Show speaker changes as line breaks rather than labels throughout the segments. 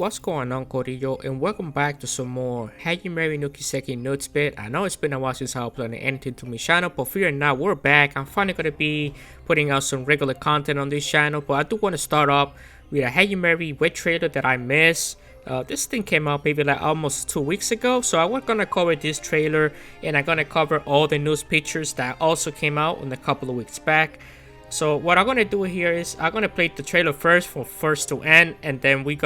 what's going on, Corillo, and welcome back to some more Hajimari no Kiseki Notes Bit. I know it's been a while since I uploaded anything to my channel, but fear not, we're back. I'm finally gonna be putting out some regular content on this channel, but I do want to start off with a Hajimari web trailer that I missed. This thing came out maybe like almost 2 weeks ago, so I was gonna cover this trailer, and I'm gonna cover all the news pictures that also came out in a couple of weeks back. So what I'm gonna do here is I'm gonna play the trailer first from first to end, and then I'm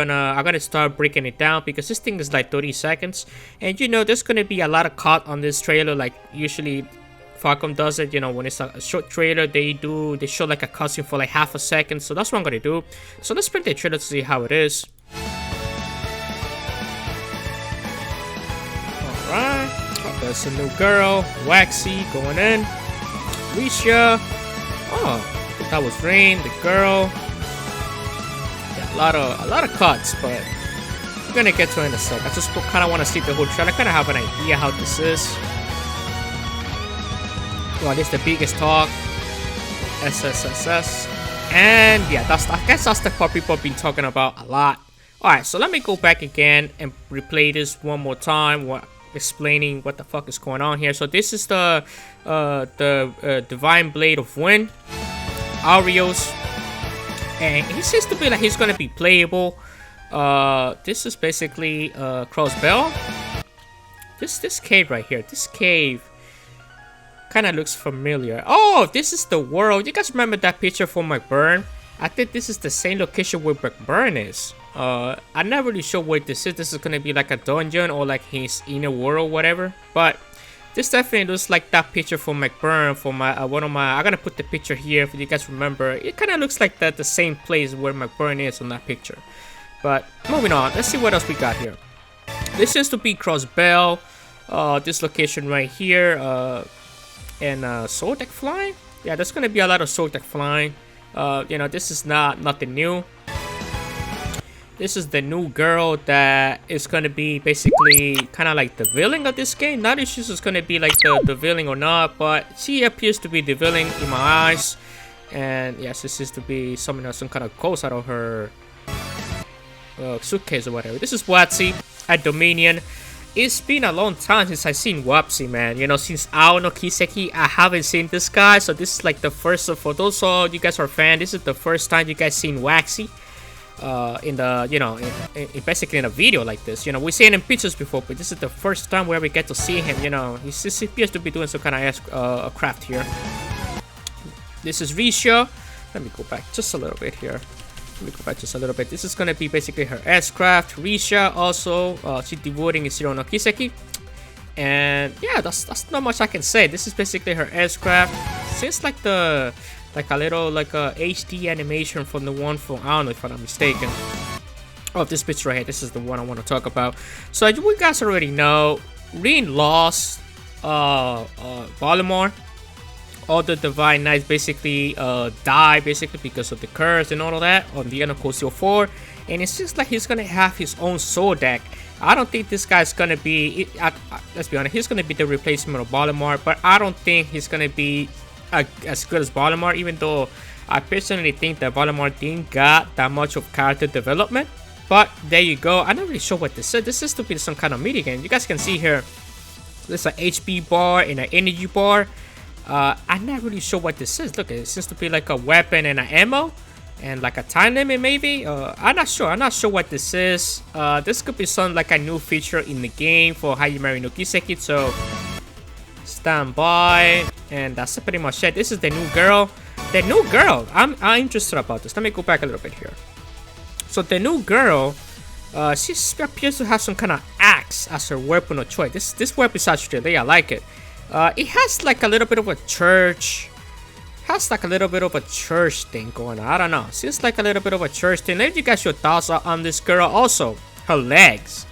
gonna start breaking it down because this thing is like 30 seconds, and you know there's gonna be a lot of cut on this trailer. Like usually Falcom does it, you know, when it's a short trailer they show like a cutscene for like half a second. So that's what I'm gonna do. So let's play the trailer to see how it is. Alright, oh, there's a new girl, Waxy going in, Risha. Oh, that was Rean, the girl. Yeah, a lot of cuts, but we're gonna get to it in a sec. I just kind of want to see the whole trailer. I kind of have an idea how this is. Well, this is the biggest talk. SSSS, and yeah, I guess that's the part people have been talking about a lot. All right, so let me go back again and replay this one more time. Explaining what the fuck is going on here. So this is the Divine Blade of Wind, Arios, and he seems to be like he's gonna be playable. This is basically Cross Bell. This cave right here. This cave kind of looks familiar. Oh, this is the world. You guys remember that picture from McBurn? I think this is the same location where McBurn is. I'm not really sure what this is. This is gonna be like a dungeon or like his inner world, whatever. But this definitely looks like that picture from McBurn. For my I'm gonna put the picture here if you guys remember. It kind of looks like the same place where McBurn is on that picture. But moving on, let's see what else we got here. This seems to be Cross Bell. This location right here. And Soul Deck flying. Yeah, there's gonna be a lot of Soul Deck flying. You know, this is nothing new. This is the new girl that is gonna be basically kind of like the villain of this game. Not if she's gonna be like the villain or not, but she appears to be the villain in my eyes. And yes, this is to be something that some kind of goes out of her suitcase or whatever. This is Waxy at Dominion. It's been a long time since I've seen Waxy, man. You know, since Ao no Kiseki, I haven't seen this guy. So this is like the first. For those of you guys are fans, this is the first time you guys seen Waxy. In the, you know, basically in a video like this. You know, we've seen him in pictures before, but this is the first time where we get to see him. You know, he appears to be doing some kind of craft here. This is Risha. Let me go back just a little bit here. This is gonna be basically her S-craft. Risha also, she's devoting Zero no Kiseki. And yeah, that's not much I can say. This is basically her S-craft. Seems like a little HD animation from the one from, I don't know if I'm not mistaken. Oh, this picture right here. This is the one I want to talk about. So you guys already know, Rean lost Valimar. All the Divine Knights basically die basically because of the curse and all of that on the end of Cosio 4. And it seems like he's gonna have his own soul deck. I don't think this guy's gonna be, let's be honest, he's gonna be the replacement of Valimar, but I don't think he's gonna be as good as Valimar, even though I personally think that Valimar didn't got that much of character development. But there you go. I'm not really sure what this is. This is to be some kind of mini game. You guys can see here, there's an HP bar and an energy bar. I'm not really sure what this is. Look, it seems to be like a weapon and an ammo and like a time limit maybe. I'm not sure what this is. This could be some like a new feature in the game for Hajimari no Kiseki, so stand by. And that's pretty much it. This is the new girl. I'm interested about this. Let me go back a little bit here. So the new girl, she appears to have some kind of axe as her weapon of choice. This weapon is actually there. I like it. It has like a little bit of a church. Thing going on. I don't know. Seems like a little bit of a church thing. Let me guys your thoughts on this girl. Also, her legs.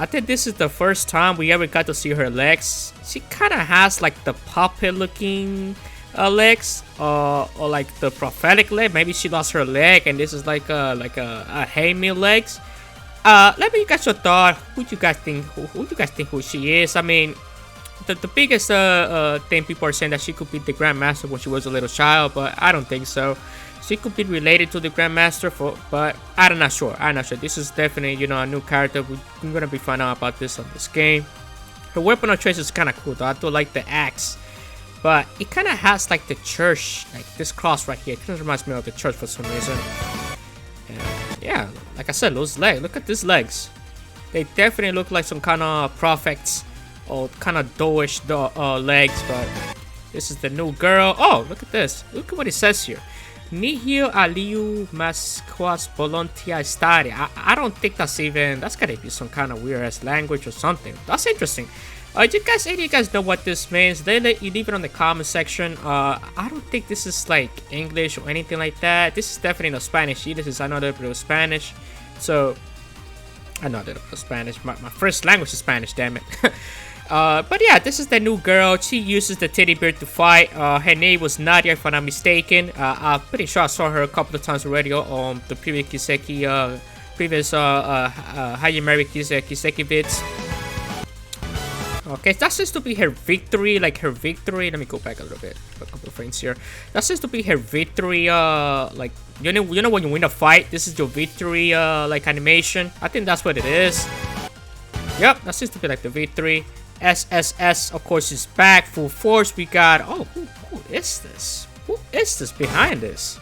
I think this is the first time we ever got to see her legs. She kind of has like the puppet looking legs, or like the prophetic leg. Maybe she lost her leg and this is like a haymeal legs. Let me get your thought. Who you guys think who she is? I mean, the biggest thing people are saying that she could be the Grandmaster when she was a little child, but I don't think so. She could be related to the Grandmaster, but I'm not sure. I'm not sure. This is definitely, a new character. We're gonna be finding out about this on this game. Her weapon of choice is kind of cool, though. I do like the axe, but it kind of has like the church, like this cross right here. It kind of reminds me of the church for some reason. And yeah, like I said, those legs. Look at these legs. They definitely look like some kind of prophets or kind of doish legs, but this is the new girl. Oh, look at this. Look at what it says here. Nihil aliu masquas voluntia stare. I don't think that's gotta be some kind of weird ass language or something. That's interesting. Any of you guys know what this means? You leave it on the comment section. I don't think this is like English or anything like that. This is definitely not Spanish. This is another bit of Spanish. So I know that Spanish. My first language is Spanish, damn it. But yeah, this is the new girl. She uses the teddy bear to fight. Her name was Nadia, if I'm not mistaken. I'm pretty sure I saw her a couple of times already on the previous Kiseki, Hajimari Kiseki vids. Okay, that seems to be her victory, like her victory. Let me go back a little bit, a couple of frames here. That seems to be her victory, like, you know when you win a fight, this is your victory, like, animation. I think that's what it is. Yep, that seems to be like the victory. SSS, of course, is back, full force. We got, oh, who is this? Who is this behind this?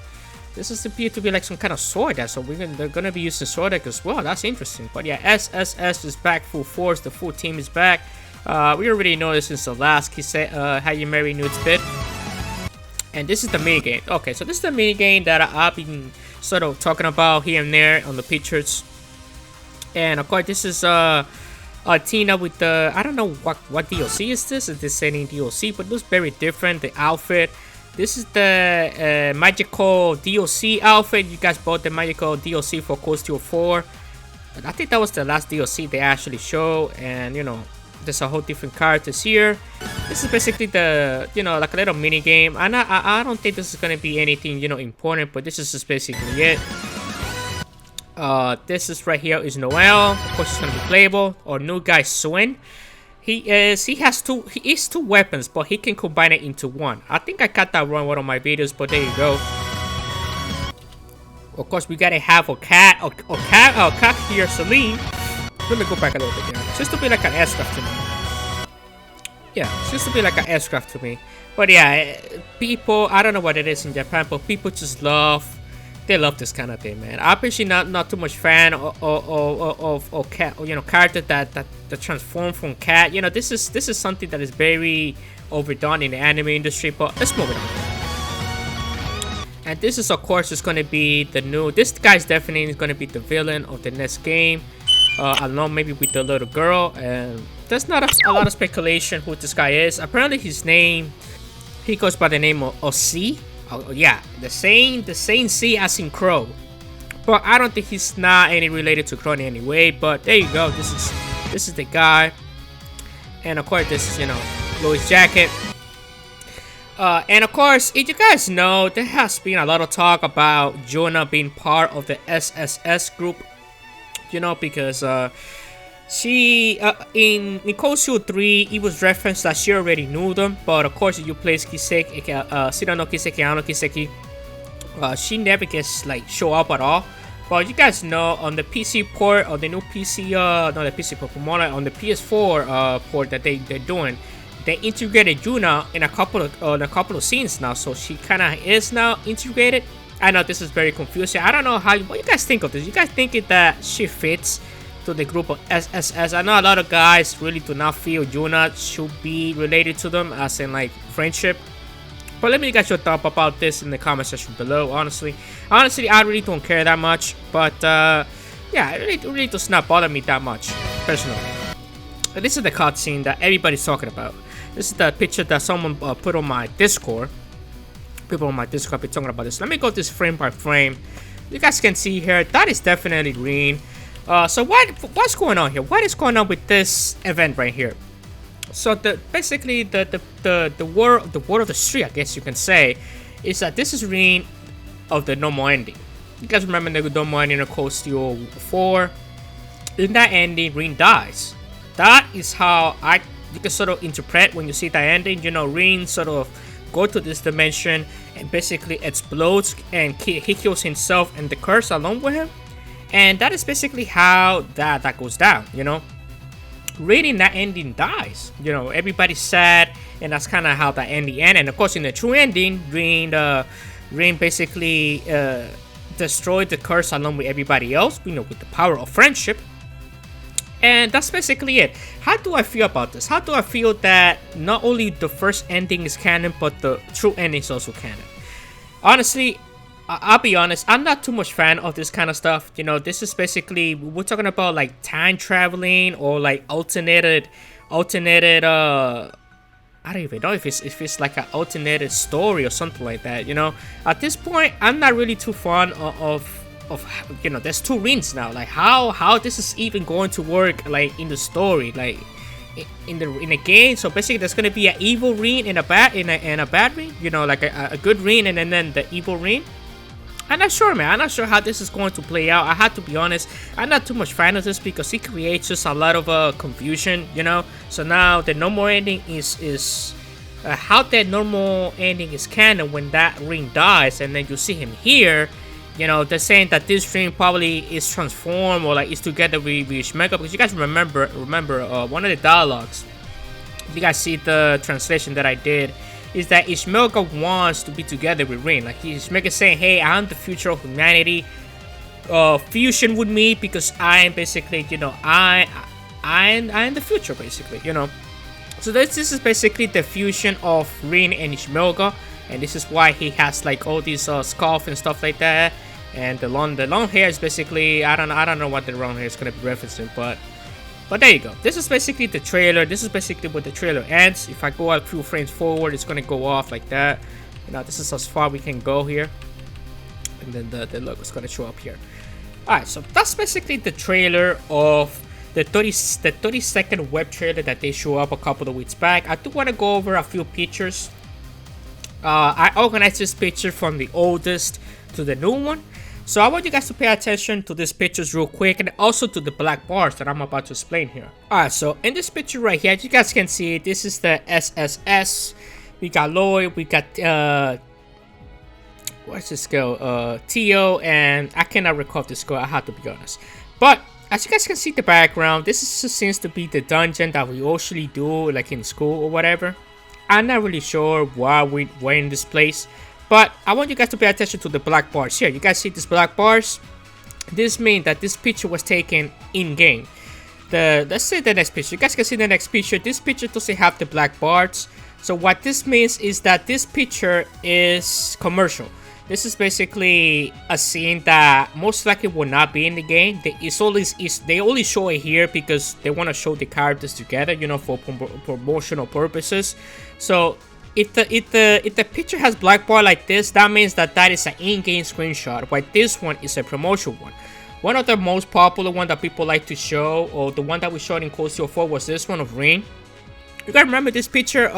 This is appear to be like some kind of sword deck, so they're gonna be using sword deck as well. That's interesting. But yeah, SSS is back, full force. The full team is back. We already know this since the last Hajimari Nudes bit. And this is the mini game. Okay, so this is the mini game that I've been sort of talking about here and there on the pictures. And of course, this is Tina with the, I don't know what DLC is this. Is this any DLC? But it looks very different. The outfit. This is the magical DLC outfit. You guys bought the magical DLC for Cold Steel 4. I think that was the last DLC they actually showed. And there's a whole different characters here. This is basically the, like a little mini game. And I don't think this is gonna be anything, important. But this is just basically it. This is right here is Noel. Of course, it's gonna be playable. Or new guy Swin. He is two weapons, but he can combine it into one. I think I got that wrong in one of my videos, but there you go. Of course, we gotta have a cat here, Celine. Let me go back a little bit here. It's just to be like an S-craft to me. Yeah, it's just to be like an S-craft to me. But yeah, people, I don't know what it is in Japan, but people just they love this kind of thing, man. I'm actually not too much fan of cat, character that transform from cat. This is something that is very overdone in the anime industry. But let's move it on. And this is, of course, is going to be the new. This guy's definitely going to be the villain of the next game. I don't know, maybe with the little girl. And there's not a lot of speculation who this guy is. Apparently, his name, he goes by the name of C. Oh yeah, the same C as in Crow, but I don't think he's not any related to Crow in any way. But there you go. This is the guy, and of course this is Louis' jacket. And of course, if you guys know, there has been a lot of talk about Jonah being part of the SSS group. Because she in Cold Steel 3, it was referenced that she already knew them, but of course if you play Kiseki, Shirano Kiseki, Ano Kiseki, she never gets like show up at all. But you guys know on the PC port, or the new PC, not the PC port, more like on the PS4 port that they're doing, they integrated Yuna in a couple of scenes now, so she kind of is now integrated. I know this is very confusing. I don't know what you guys think of this. You guys think that she fits to the group of SSS? I know a lot of guys really do not feel Yuna should be related to them, as in like friendship. But let me get your thought about this in the comment section below. Honestly, I really don't care that much. But yeah, it really does not bother me that much personally. But this is the cutscene that everybody's talking about. This is the picture that someone put on my Discord. People on my Discord be talking about this. Let me go this frame by frame. You guys can see here that is definitely Rean. So what's going on here? What is going on with this event right here? So basically the word of the street, I guess you can say, is that this is Rean of the normal ending. You guys remember the normal ending of Cold Steel 4? In that ending, Rean dies. That is how you can sort of interpret when you see that ending. Rean sort of go to this dimension and basically explodes, and he kills himself and the curse along with him. And that is basically how that goes down, you know. Reading that ending dies, you know, everybody's sad, and that's kind of how that ending ends. And of course, in the true ending, Rean basically destroyed the curse along with everybody else, you know, with the power of friendship. And that's basically it. How do I feel about this? How do I feel that not only the first ending is canon, but the true ending is also canon? Honestly, I'll be honest, I'm not too much fan of this kind of stuff. You know, this is basically, we're talking about like time traveling or like alternated, I don't even know if it's like an alternated story or something like that, you know. At this point, I'm not really too fond of you know, there's two Reans now. Like how this is even going to work like in the story, like in the game. So basically there's gonna be an evil Rean and a bad Rean, you know, like a good Rean and then the evil Rean. I'm not sure, man. I'm not sure how this is going to play out. I have to be honest, I'm not too much fan of this because it creates just a lot of confusion, you know. So now the normal ending is how that normal ending is canon when that Rean dies, and then you see him here. You know, they're saying that this Rean probably is transformed or like is together with Ishmega, because you guys remember one of the dialogues. You guys see the translation that I did, is that Ishmega wants to be together with Rean. Like Ishmega saying, "Hey, I'm the future of humanity. Fusion with me because I'm basically, you know, I'm the future basically, you know." So this is basically the fusion of Rean and Ishmega, and this is why he has like all these scarf and stuff like that. And the long hair is basically, I don't know what the long hair is gonna be referencing, but there you go. This is basically the trailer. This is basically what the trailer ends. If I go a few frames forward, it's gonna go off like that. You know, this is as far we can go here, and then the logo is gonna show up here. All right, so that's basically the trailer of the 30-second web trailer that they show up a couple of weeks back. I do want to go over a few pictures. I organized this picture from the oldest to the new one. So I want you guys to pay attention to these pictures real quick, and also to the black bars that I'm about to explain here. Alright, so in this picture right here, as you guys can see, this is the SSS. We got Lloyd, we got what's this girl? Tio, and I cannot recall this girl, I have to be honest. But as you guys can see the background, this seems to be the dungeon that we usually do like in school or whatever. I'm not really sure why we're in this place, but I want you guys to pay attention to the black bars here. You guys see these black bars? This means that this picture was taken in-game. Let's say the next picture. You guys can see the next picture. This picture doesn't have the black bars. So what this means is that this picture is commercial. This is basically a scene that most likely will not be in the game. They only show it here because they want to show the characters together, you know, for promotional purposes. So if the picture has black bar like this, that means that is an in-game screenshot, while this one is a promotional one. One of the most popular one that people like to show, or the one that we showed in Cold Steel 4, was this one of Rean. You guys remember this picture,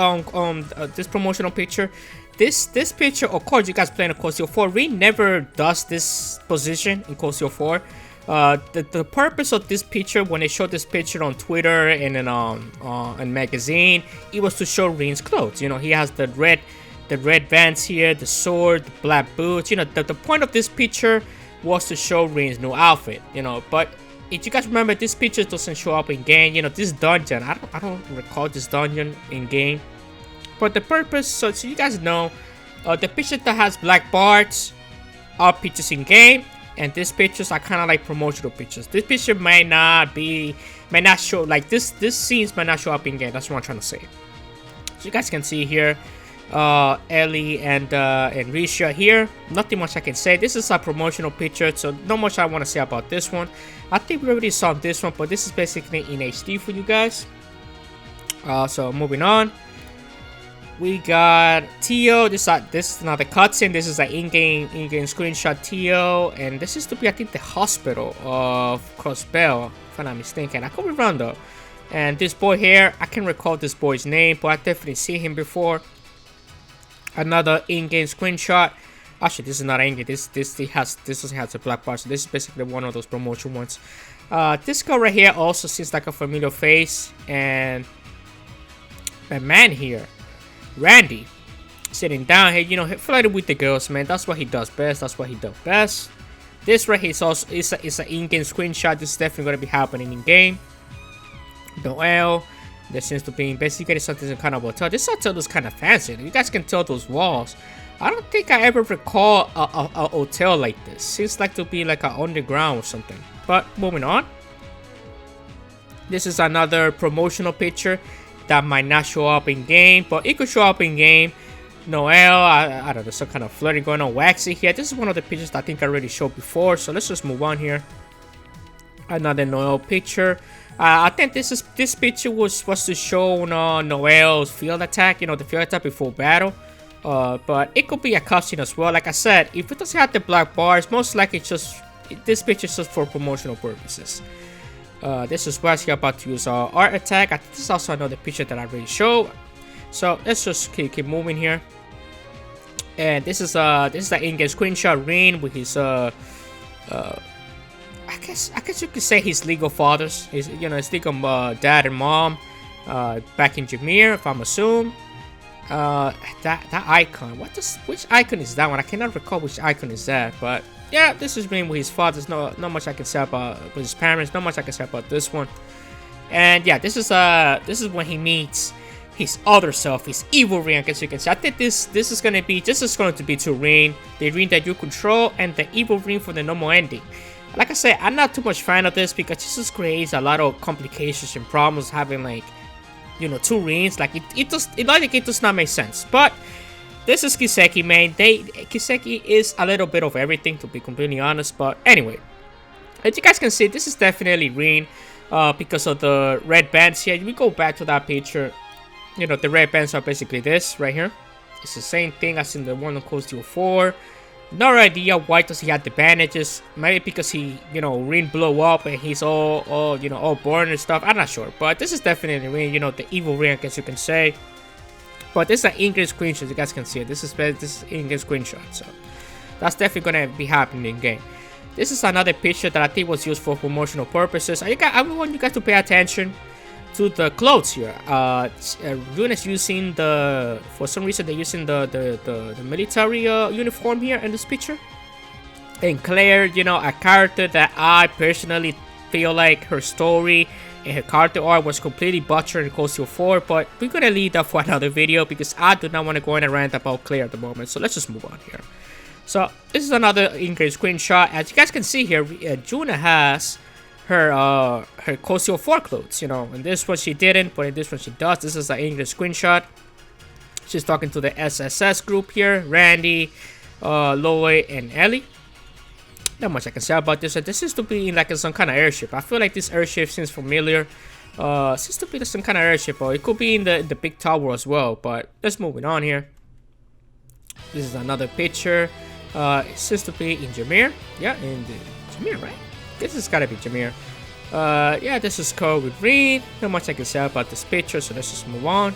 this promotional picture? This picture, of course, you guys playing a Cold Steel 4. Rean never does this position in Cold Steel 4. The purpose of this picture, when they showed this picture on Twitter and in a magazine, it was to show Rean's clothes. You know, he has the red vans here, the sword, the black boots. You know, the point of this picture was to show Rean's new outfit. You know, but if you guys remember, this picture doesn't show up in game. You know, this dungeon, I don't recall this dungeon in game. But the purpose, so you guys know, the picture that has black bars are pictures in game, and these pictures are kind of like promotional pictures. This picture might not show, like this scenes might not show up in game. That's what I'm trying to say. So you guys can see here, Ellie and Risha here. Nothing much I can say. This is a promotional picture, so not much I want to say about this one. I think we already saw this one, but this is basically in HD for you guys. So moving on. We got Tio. This is not the cutscene. This is an in-game screenshot Tio, and this is to be, I think, the hospital of Crossbell, if I'm not mistaken. I could be wrong though. And this boy here, I can't recall this boy's name, but I definitely see him before. Another in-game screenshot. Actually, this is not in-game. This doesn't have the black bar, so this is basically one of those promotion ones. This guy right here also seems like a familiar face, and the man here, Randy. Sitting down here, you know, flirting with the girls, man. That's what he does best. That's what he does best. This right here is also is an in-game screenshot. This is definitely gonna be happening in game. Noel. There seems to be basically something kind of hotel. This hotel is kind of fancy. You guys can tell those walls. I don't think I ever recall a hotel like this. Seems like to be like an underground or something. But moving on. This is another promotional picture that might not show up in game, but it could show up in game. Noel, I don't know, some kind of flirting going on, waxy here. This is one of the pictures that I think I already showed before, so let's just move on here. Another Noel picture. I think this picture was supposed to show Noel's field attack, you know, the field attack before battle. But it could be a cutscene as well. Like I said, if it doesn't have the black bars, most likely this picture is just for promotional purposes. This is where he's about to use art attack. I think this is also another picture that I already showed. So let's just keep moving here. And this is the in-game screenshot Rean with his I guess you could say his legal fathers. His legal dad and mom back in Hajimari, if I'm assuming. That icon. Which icon is that one? I cannot recall which icon is that, but yeah, this is Rean with his fathers. Not much I can say about with his parents. Not much I can say about this one. And yeah, this is when he meets his other self, his evil Rean, as you can see. I think this is going to be two Rean, the Rean that you control, and the evil Rean for the normal ending. Like I said, I'm not too much fan of this because this just creates a lot of complications and problems having like, you know, two Reans. Like it does not make sense. But this is Kiseki, man. Kiseki is a little bit of everything, to be completely honest. But anyway, as you guys can see, this is definitely Rean because of the red bands here. We go back to that picture. You know, the red bands are basically this right here. It's the same thing as in the one on Cold Steel 4. No idea why does he have the bandages. Maybe because he, you know, Rean blew up and he's all born and stuff. I'm not sure. But this is definitely Rean, you know, the evil Rean, I guess you can say. But this is an in-game screenshot, you guys can see it. This is in-game screenshot. So that's definitely gonna be happening in game. This is another picture that I think was used for promotional purposes. I want you guys to pay attention to the clothes here. Rean is using for some reason they're using the military uniform here in this picture. And Claire, you know, a character that I personally feel like her story and her character art was completely butchered in Cold Steel 4, but we're gonna leave that for another video because I do not want to go in a rant about Claire at the moment. So let's just move on here. So this is another in-game screenshot. As you guys can see here, Juna has her Cold Steel 4 clothes, you know. In this one she didn't, but in this one she does. This is an English screenshot. She's talking to the SSS group here, Randy, Lloyd, and Ellie. Not much I can say about this. This seems to be in like some kind of airship. I feel like this airship seems familiar. Seems to be some kind of airship, or it could be in the big tower as well. But let's move it on here. This is another picture. It seems to be in Hajimari. Yeah, in Hajimari, right? This has gotta be Hajimari. Yeah, this is Code with Rean. Not much I can say about this picture, so let's just move on.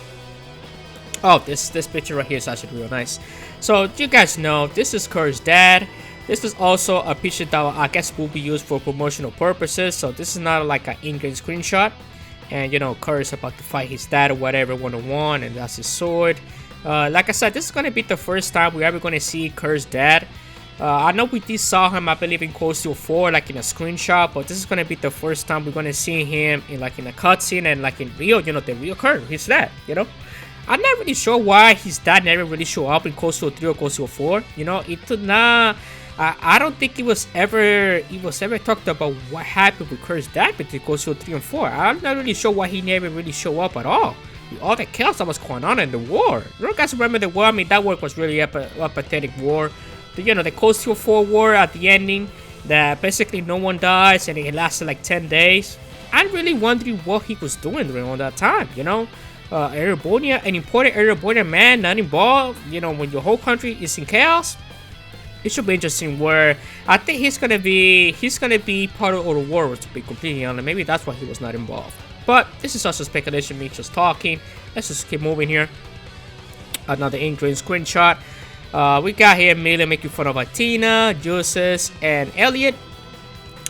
Oh, this picture right here is actually real nice. So you guys know this is Kurt's dad. This is also a picture that I guess will be used for promotional purposes. So this is not like an in-game screenshot. And you know, Kurt is about to fight his dad or whatever, one-on-one, and that's his sword. Like I said, this is gonna be the first time we're ever gonna see Kurt's dad. I know we did saw him, I believe, in Cold Steel 4, like in a screenshot, but this is gonna be the first time we're gonna see him in like in a cutscene and like in real, you know, the real Kurt, his dad, you know. I'm not really sure why his dad never really showed up in Cold Steel 3 or Cold Steel 4. You know, it did not. I don't think it was ever talked about what happened with Kurt's dad between Cold Steel 3 and 4. I'm not really sure why he never really showed up at all. With all the chaos that was going on in the war. You guys remember the war? I mean, that war was really a pathetic war. You know, the Cold Steel 4 war at the ending, that basically no one dies and it lasted like 10 days. I'm really wondering what he was doing during all that time, you know? Erebonian, an important Erebonian man not involved, you know, when your whole country is in chaos. It should be interesting where I think he's gonna be part of the war, to be completely honest. Maybe that's why he was not involved. But this is also speculation, me just talking. Let's just keep moving here. Another in-game screenshot. We got here Amelia making fun of Athena, Justice, and Elliot.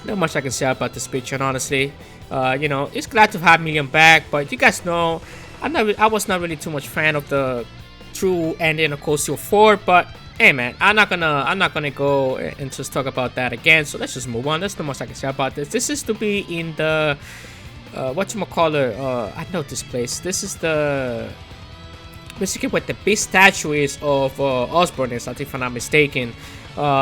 Not much I can say about this picture, honestly. You know, it's glad to have Million back, but you guys know, I was not really too much fan of the true ending of Cold Steel 4, but hey man, I'm not gonna go and just talk about that again. So let's just move on. That's the most I can say about this. This is to be in the whatchamacallit, I know this place. This is the basically what the big statue is of Osborn is, I think, if I'm not mistaken,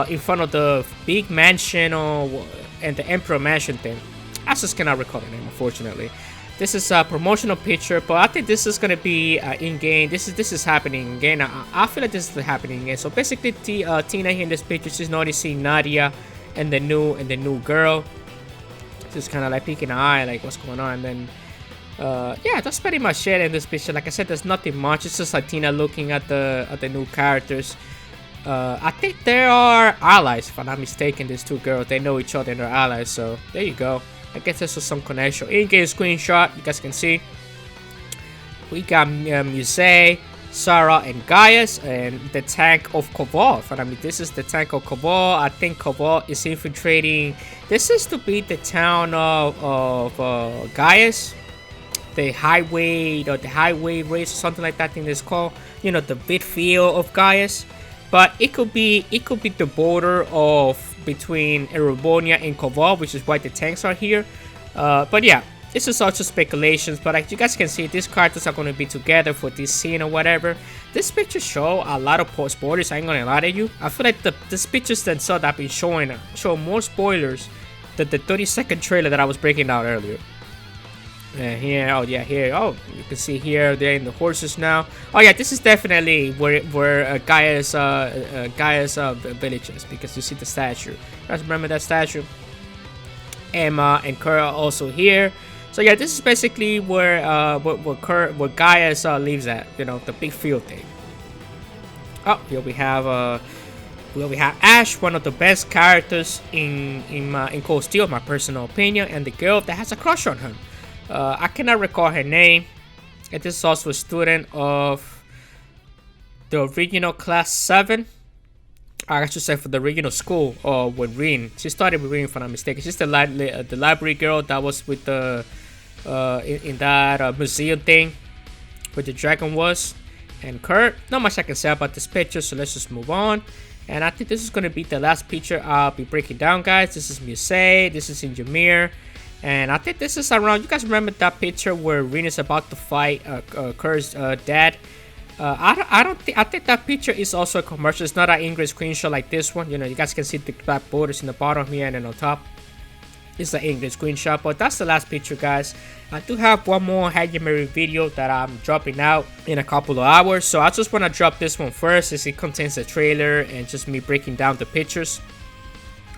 in front of the big mansion and the Emperor Mansion thing. I just cannot recall the name, unfortunately. This is a promotional picture, but I think this is gonna be in-game. This is happening in-game. I feel like this is happening in-game. So basically, Tina here in this picture, she's noticing Nadia and the new girl. Just kind of like peeking her eye, like what's going on. And then, yeah, that's pretty much it in this picture. Like I said, there's nothing much. It's just like Tina looking at the new characters. I think they are allies, if I'm not mistaken. These two girls, they know each other and they're allies. So there you go. I guess this was some connection. In-game screenshot, you guys can see. We got Musei, Sarah, and Gaius, and the tank of Koval. I mean, this is the tank of Koval. I think Koval is infiltrating. This is to be the town of Gaius, the highway race or something like that. I think it's called. You know, the big field of Gaius. But it could be the border of between Erebonia and Koval, which is why the tanks are here. But yeah, this is also speculations. But like you guys can see, these characters are going to be together for this scene or whatever. This picture show a lot of spoilers. I ain't gonna lie to you. I feel like this pictures themselves have been showing more spoilers than the 30-second trailer that I was breaking down earlier. And here, oh yeah, here, oh, you can see here they're in the horses now. Oh yeah, this is definitely where Gaia's village is, because you see the statue. You guys remember that statue? Emma and Kurt are also here. So yeah, this is basically where Gaia's lives at. You know, the big field thing. Oh, here we have Ash, one of the best characters in Cold Steel, my personal opinion, and the girl that has a crush on him. I cannot recall her name. And this is also a student of the original class 7. I should say for the original school with Rean. She started with Rean, if I'm not mistaken. She's the library girl that was with the in that museum thing where the dragon was. And Kurt, not much I can say about this picture, so let's just move on. And I think this is going to be the last picture I'll be breaking down, guys. This is Musei, this is Hajimari. And I think this is around, you guys remember that picture where Rean is about to fight Kurt's dad? I think that picture is also a commercial. It's not an English screenshot like this one. You know, you guys can see the black borders in the bottom here, and then on top it's an English screenshot. But that's the last picture, guys. I do have one more Hajimari video that I'm dropping out in a couple of hours. So I just want to drop this one first, as it contains a trailer and just me breaking down the pictures.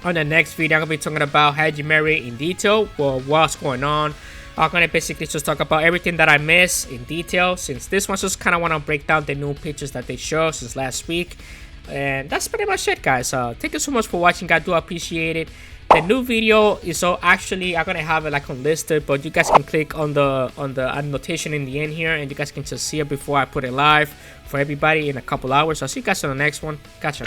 On the next video, I'm going to be talking about Hajimari in detail, well, what's going on. I'm going to basically just talk about everything that I missed in detail, since this one just kind of want to break down the new pictures that they show since last week. And that's pretty much it, guys. Thank you so much for watching. I do appreciate it. The new video is actually, I'm going to have it like unlisted, but you guys can click on the annotation in the end here, and you guys can just see it before I put it live for everybody in a couple hours. I'll see you guys on the next one. Gotcha.